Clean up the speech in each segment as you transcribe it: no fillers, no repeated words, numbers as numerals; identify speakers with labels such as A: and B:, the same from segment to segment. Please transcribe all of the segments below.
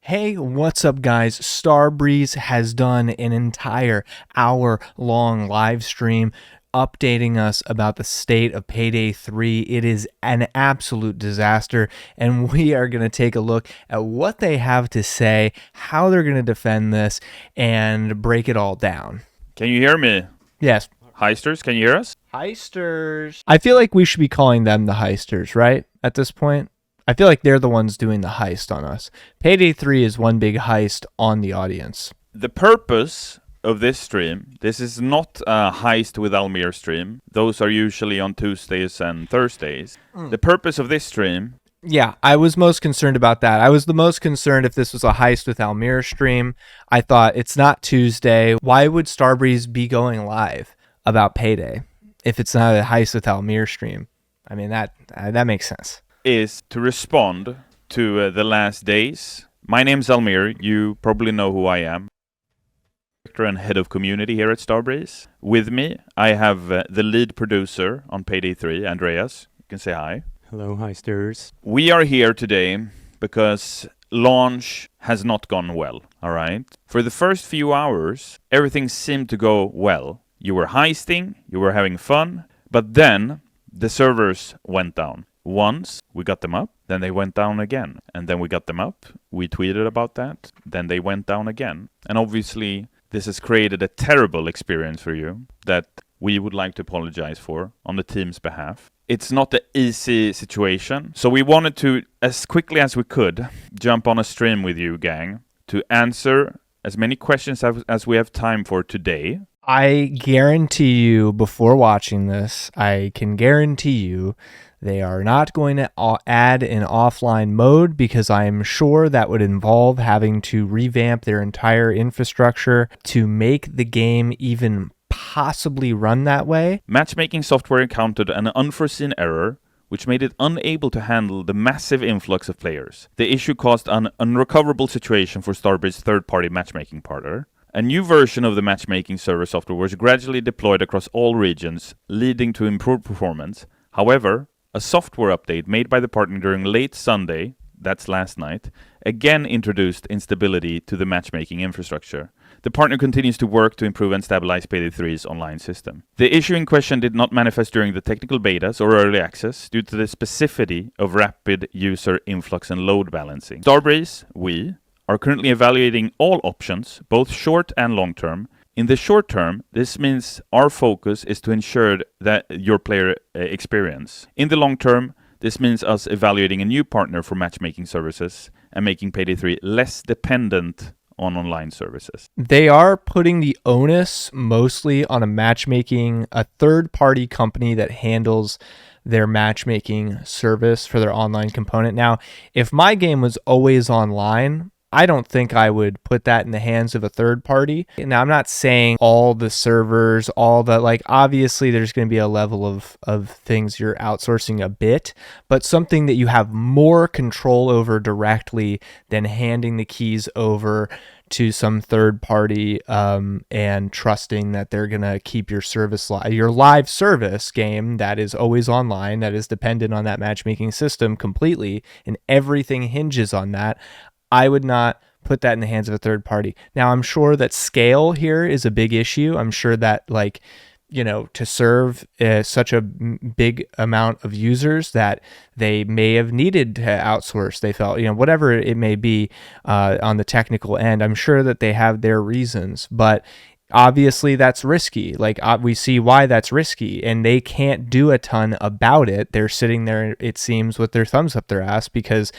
A: Hey, what's up, guys? Starbreeze has done an entire hour-long live stream updating us about the state of Payday 3. It is an absolute disaster, and we are going to take a look at what they have to say, how they're going to defend this, and break it all down.
B: Can you hear me?
A: Yes.
B: Heisters, can you hear us?
A: Heisters. I feel like we should be calling them the Heisters, right? At this point? I feel like they're the ones doing the heist on us. Payday 3 is one big heist on the audience.
B: The purpose of this stream, this is not a heist with Almir stream. Those are usually on Tuesdays and Thursdays. The purpose of this stream...
A: Yeah, I was most concerned about that. I was the most concerned if this was a heist with Almir stream. I thought, it's not Tuesday. Why would Starbreeze be going live about Payday if it's not a heist with Almir stream? I mean, that makes sense.
B: Is to respond to the last days. My name's Almir. You probably know who I am. Director and head of community here at Starbreeze. With me, I have the lead producer on Payday 3, Andreas. You can say hi.
C: Hello, Heisters.
B: We are here today because launch has not gone well, all right? For the first few hours, everything seemed to go well. You were heisting, you were having fun, but then the servers went down. Once we got them up, then they went down again. And then we got them up, we tweeted about that, then they went down again. And obviously, this has created a terrible experience for you that we would like to apologize for on the team's behalf. It's not an easy situation, so we wanted to, as quickly as we could, jump on a stream with you, gang, to answer as many questions as we have time for today.
A: I guarantee you, before watching this, I can guarantee you they are not going to add an offline mode because I am sure that would involve having to revamp their entire infrastructure to make the game even possibly run that way.
B: Matchmaking software encountered an unforeseen error, which made it unable to handle the massive influx of players. The issue caused an unrecoverable situation for Starbreeze's third-party matchmaking partner. A new version of the matchmaking server software was gradually deployed across all regions, leading to improved performance. However, a software update made by the partner during late Sunday, that's last night, again introduced instability to the matchmaking infrastructure. The partner continues to work to improve and stabilize Payday 3's online system. The issue in question did not manifest during the technical betas or early access due to the specificity of rapid user influx and load balancing. Starbreeze, we, are currently evaluating all options, both short and long term. In the short term, this means our focus is to ensure that your player experience. In the long term, this means us evaluating a new partner for matchmaking services and making Payday 3 less dependent on online services.
A: They are putting the onus mostly on a third-party company that handles their matchmaking service for their online component. Now, if my game was always online, I don't think I would put that in the hands of a third party. Now, I'm not saying all the servers, obviously there's going to be a level of things you're outsourcing a bit, but something that you have more control over directly than handing the keys over to some third party and trusting that they're going to keep your service your live service game that is always online, that is dependent on that matchmaking system completely, and everything hinges on that. I would not put that in the hands of a third party. Now, I'm sure that scale here is a big issue. I'm sure that, to serve such a big amount of users that they may have needed to outsource, they felt, whatever it may be on the technical end, I'm sure that they have their reasons, but obviously that's risky. We see why that's risky, and they can't do a ton about it. They're sitting there, it seems, with their thumbs up their ass because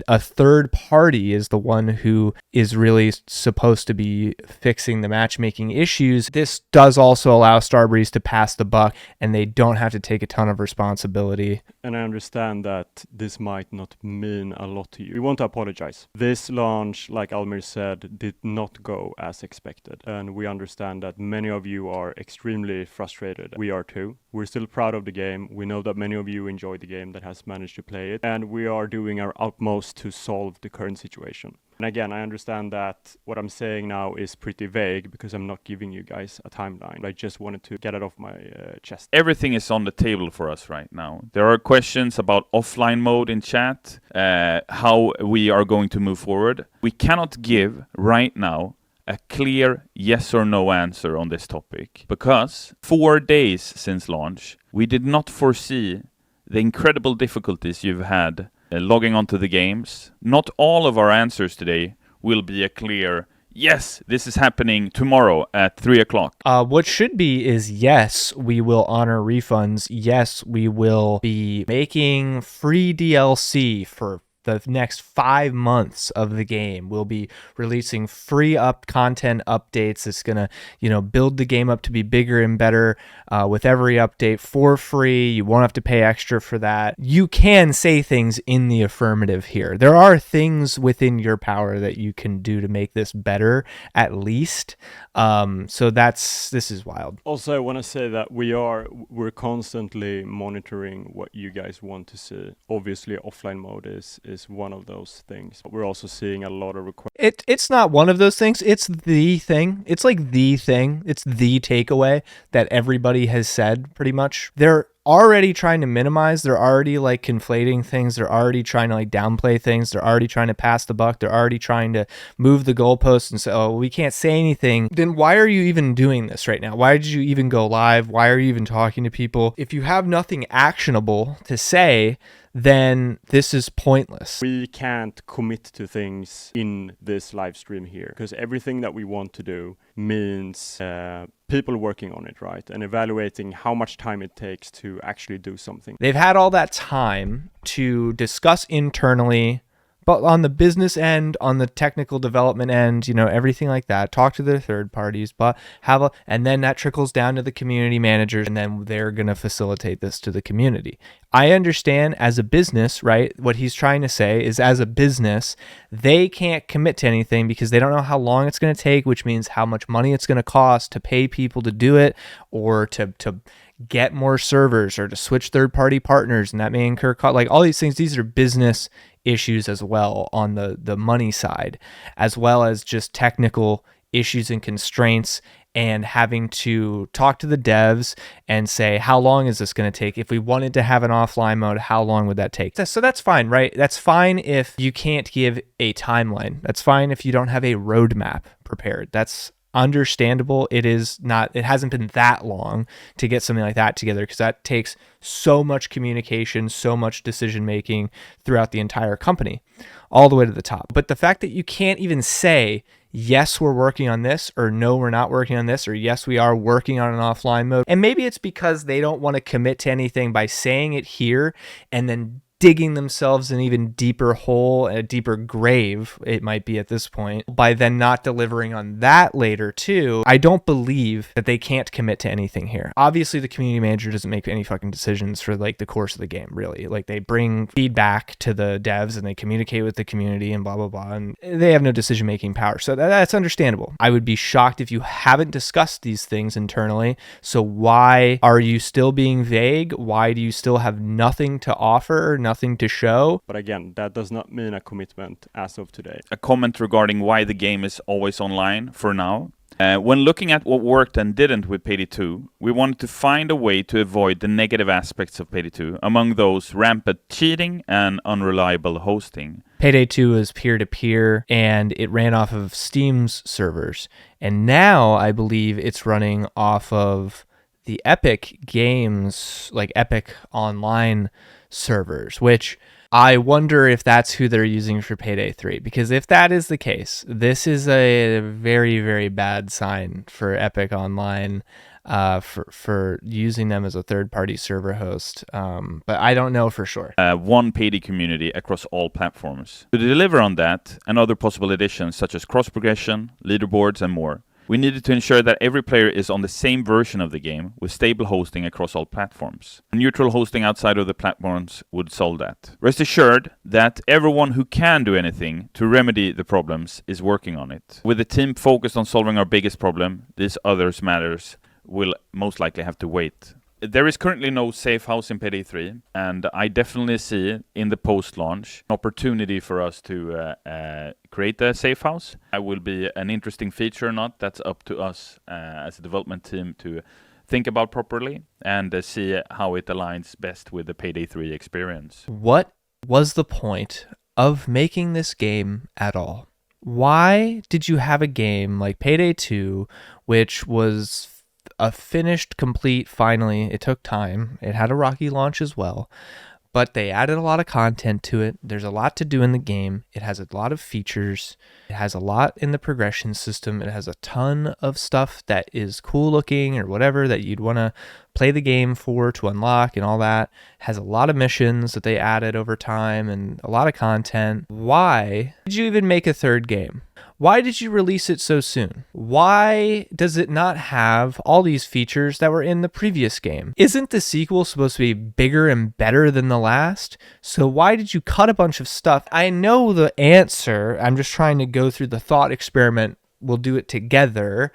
A: a third party is the one who is really supposed to be fixing the matchmaking issues. This does also allow Starbreeze to pass the buck, and they don't have to take a ton of responsibility.
C: And I understand that this might not mean a lot to you. We want to apologize. This launch, like Almir said, did not go as expected, and we understand understand that many of you are extremely frustrated. We are too. We're still proud of the game. We know that many of you enjoy the game that has managed to play it, and we are doing our utmost to solve the current situation. And again, I understand that what I'm saying now is pretty vague because I'm not giving you guys a timeline. I just wanted to get it off my chest.
B: Everything is on the table for us right now. There are questions about offline mode in chat, how we are going to move forward. We cannot give right now a clear yes or no answer on this topic because 4 days since launch, we did not foresee the incredible difficulties you've had logging onto the games. Not all of our answers today will be a clear yes, this is happening tomorrow at 3 o'clock.
A: What should be is yes, we will honor refunds. Yes, we will be making free DLC for the next 5 months of the game. We'll be releasing free content updates. It's gonna, build the game up to be bigger and better with every update for free. You won't have to pay extra for that. You can say things in the affirmative here. There are things within your power that you can do to make this better, at least. So this is wild.
C: Also, I want to say that we're constantly monitoring what you guys want to see. Obviously, offline mode is one of those things. We're also seeing a lot of requests.
A: It's not one of those things. It's the thing. It's like the thing. It's the takeaway that everybody has said pretty much. They're already trying to minimize. They're already like conflating things. They're already trying to like downplay things. They're already trying to pass the buck. They're already trying to move the goalposts and say, oh, we can't say anything. Then why are you even doing this right now? Why did you even go live? Why are you even talking to people? If you have nothing actionable to say, then this is pointless.
C: We can't commit to things in this live stream here because everything that we want to do means people working on it, right? And evaluating how much time it takes to actually do something.
A: They've had all that time to discuss internally, but on the business end, on the technical development end, everything like that, talk to their third parties, but and then that trickles down to the community managers, and then they're going to facilitate this to the community. I understand as a business, right? What he's trying to say is as a business, they can't commit to anything because they don't know how long it's going to take, which means how much money it's going to cost to pay people to do it or to get more servers or to switch third-party partners, and that may incur cost. Like all these things, these are business issues as well on the money side, as well as just technical issues and constraints and having to talk to the devs and say, how long is this going to take? If we wanted to have an offline mode, how long would that take? So that's fine, right? That's fine if you can't give a timeline. That's fine if you don't have a roadmap prepared. That's understandable. It hasn't been that long to get something like that together because that takes so much communication, so much decision making throughout the entire company, all the way to the top. But the fact that you can't even say, yes, we're working on this, or no, we're not working on this, or yes, we are working on an offline mode. And maybe it's because they don't want to commit to anything by saying it here and then digging themselves an even deeper hole, a deeper grave, it might be at this point, by then not delivering on that later too. I don't believe that they can't commit to anything here. Obviously, the community manager doesn't make any fucking decisions for like the course of the game, really. Like they bring feedback to the devs and they communicate with the community and blah, blah, blah. And they have no decision-making power. So that's understandable. I would be shocked if you haven't discussed these things internally. So why are you still being vague? Why do you still have nothing to offer? Nothing to show?
C: But again, that does not mean a commitment as of today.
B: A comment regarding why the game is always online for now. When looking at what worked and didn't with Payday 2, we wanted to find a way to avoid the negative aspects of Payday 2, among those rampant cheating and unreliable hosting.
A: Payday 2 is peer-to-peer, and it ran off of Steam's servers. And now I believe it's running off of the Epic Games, like Epic Online servers, which I wonder if that's who they're using for Payday 3, because if that is the case, this is a very, very bad sign for Epic Online for using them as a third-party server host, but I don't know for sure.
B: One Payday community across all platforms. To deliver on that and other possible additions such as cross-progression, leaderboards and more, We needed to ensure that every player is on the same version of the game with stable hosting across all platforms. Neutral hosting outside of the platforms would solve that. Rest assured that everyone who can do anything to remedy the problems is working on it. With the team focused on solving our biggest problem, these others matters will most likely have to wait. There is currently no safe house in Payday 3, and I definitely see in the post-launch an opportunity for us to create a safe house. It will be an interesting feature or not. That's up to us as a development team to think about properly and see how it aligns best with the Payday 3 experience.
A: What was the point of making this game at all? Why did you have a game like Payday 2, which was a finished, complete, finally, it took time. It had a rocky launch as well, but they added a lot of content to it. There's a lot to do in the game. It has a lot of features. It has a lot in the progression system. It has a ton of stuff that is cool looking or whatever that you'd want to play the game for to unlock and all that. It has a lot of missions that they added over time and a lot of content. Why did you even make a third game? Why did you release it so soon? Why does it not have all these features that were in the previous game? Isn't the sequel supposed to be bigger and better than the last? So why did you cut a bunch of stuff? I know the answer. I'm just trying to go through the thought experiment. We'll do it together.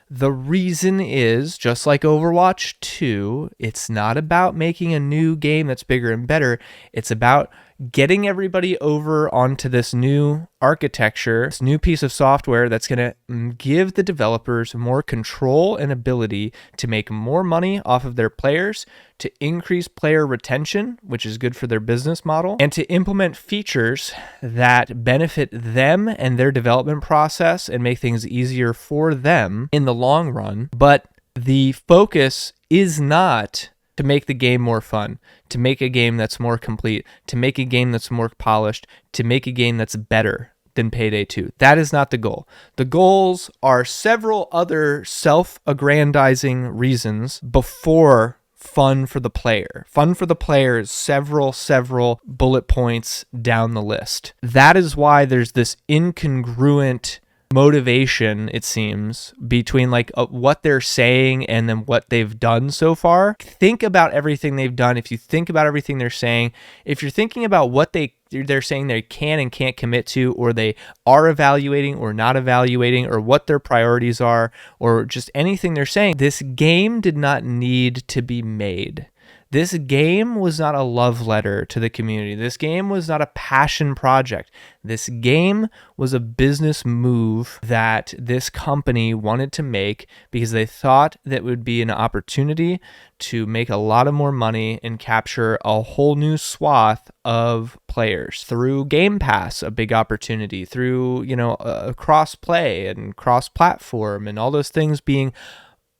A: The reason is, just like Overwatch 2, it's not about making a new game that's bigger and better. It's about getting everybody over onto this new architecture, this new piece of software that's going to give the developers more control and ability to make more money off of their players, to increase player retention, which is good for their business model, and to implement features that benefit them and their development process and make things easier for them in the long run. But the focus is not to make the game more fun, to make a game that's more complete, to make a game that's more polished, to make a game that's better than Payday 2. That is not the goal. The goals are several other self-aggrandizing reasons before fun for the player. Fun for the player is several bullet points down the list. That is why there's this incongruent motivation, it seems, between like what they're saying and then what they've done so far. Think about everything they've done. If you think about everything they're saying, if you're thinking about what they're saying they can and can't commit to, or they are evaluating or not evaluating, or what their priorities are, or just anything they're saying, this game did not need to be made. This game was not a love letter to the community. This game was not a passion project. This game was a business move that this company wanted to make because they thought that would be an opportunity to make a lot of more money and capture a whole new swath of players through Game Pass, a big opportunity, through, cross-play and cross-platform and all those things being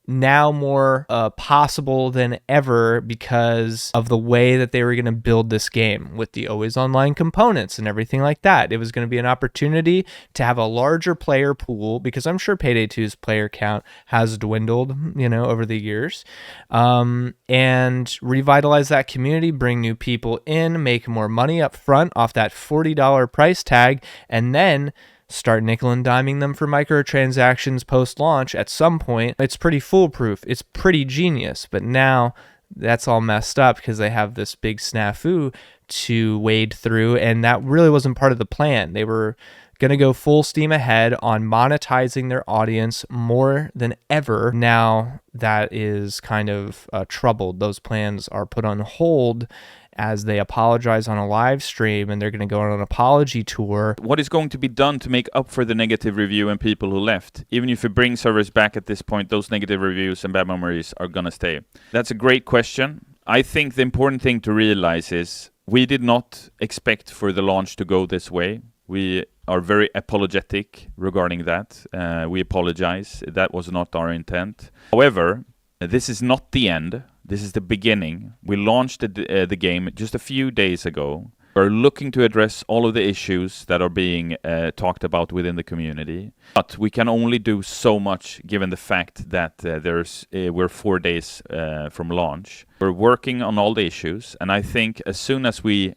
A: now more possible than ever because of the way that they were going to build this game with the always online components and everything like that. It was going to be an opportunity to have a larger player pool, because I'm sure Payday 2's player count has dwindled, over the years, and revitalize that community, bring new people in, make more money up front off that $40 price tag, and then start nickel and diming them for microtransactions post-launch at some point. It's pretty foolproof. It's pretty genius. But now that's all messed up because they have this big snafu to wade through, and that really wasn't part of the plan. They were going to go full steam ahead on monetizing their audience more than ever. Now that is kind of troubled. Those plans are put on hold as they apologize on a live stream, and they're going to go on an apology tour.
B: What is going to be done to make up for the negative review and people who left? Even if you bring servers back at this point, those negative reviews and bad memories are going to stay. That's a great question. I think the important thing to realize is we did not expect for the launch to go this way. We are very apologetic regarding that. We apologize. That was not our intent. However, this is not the end. This is the beginning. We launched the game just a few days ago. We're looking to address all of the issues that are being talked about within the community. But we can only do so much given the fact that we're 4 days from launch. We're working on all the issues. And I think as soon as we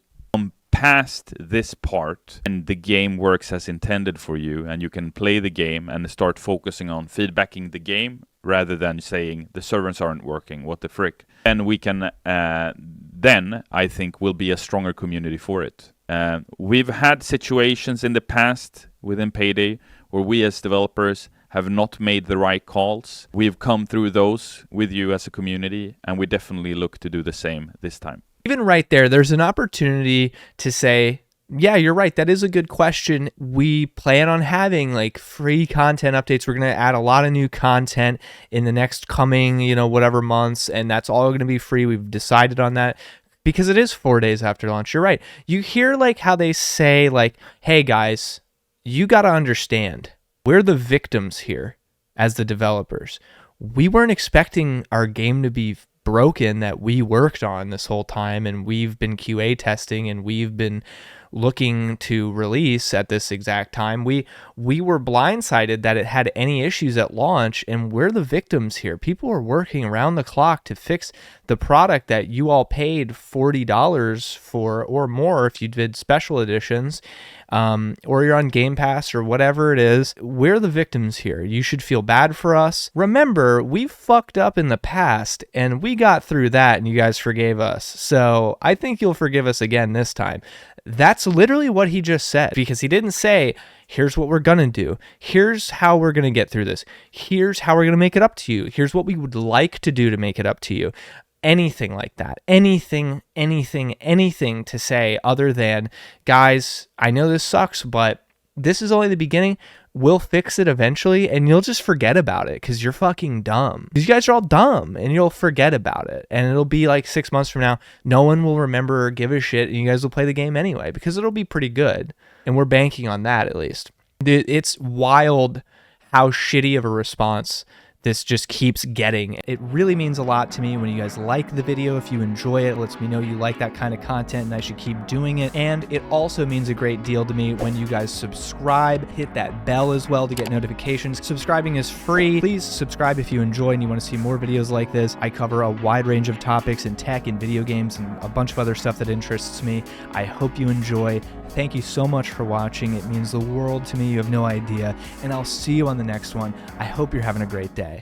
B: past this part and the game works as intended for you, and you can play the game and start focusing on feedbacking the game rather than saying the servers aren't working, what the frick, and we can then I think will be a stronger community for it. We've had situations in the past within Payday where we as developers have not made the right calls. We've come through those with you as a community, and we definitely look to do the same this time.
A: Even right there's an opportunity to say, yeah, you're right. That is a good question. We plan on having like free content updates. We're going to add a lot of new content in the next coming, whatever months, and that's all going to be free. We've decided on that because it is 4 days after launch. You're right. You hear like how they say like, hey guys, you got to understand, we're the victims here as the developers. We weren't expecting our game to be broken that we worked on this whole time, and we've been QA testing, and we've been looking to release at this exact time. We were blindsided that it had any issues at launch, and we're the victims here. People are working around the clock to fix the product that you all paid $40 for or more if you did special editions, or you're on Game Pass or whatever it is. We're the victims here. You should feel bad for us. Remember, we fucked up in the past and we got through that and you guys forgave us. So I think you'll forgive us again this time. That's literally what he just said, because he didn't say, here's what we're going to do. Here's how we're going to get through this. Here's how we're going to make it up to you. Here's what we would like to do to make it up to you. Anything like that. Anything to say other than, guys, I know this sucks, but this is only the beginning. We'll fix it eventually, and you'll just forget about it because you're fucking dumb. You guys are all dumb, and you'll forget about it. And it'll be like 6 months from now, no one will remember or give a shit, and you guys will play the game anyway because it'll be pretty good. And we're banking on that at least. It's wild how shitty of a response this just keeps getting. It really means a lot to me when you guys like the video. If you enjoy it, it lets me know you like that kind of content and I should keep doing it. And it also means a great deal to me when you guys subscribe, hit that bell as well to get notifications. Subscribing is free. Please subscribe if you enjoy and you want to see more videos like this. I cover a wide range of topics in tech and video games and a bunch of other stuff that interests me. I hope you enjoy. Thank you so much for watching. It means the world to me. You have no idea. And I'll see you on the next one. I hope you're having a great day.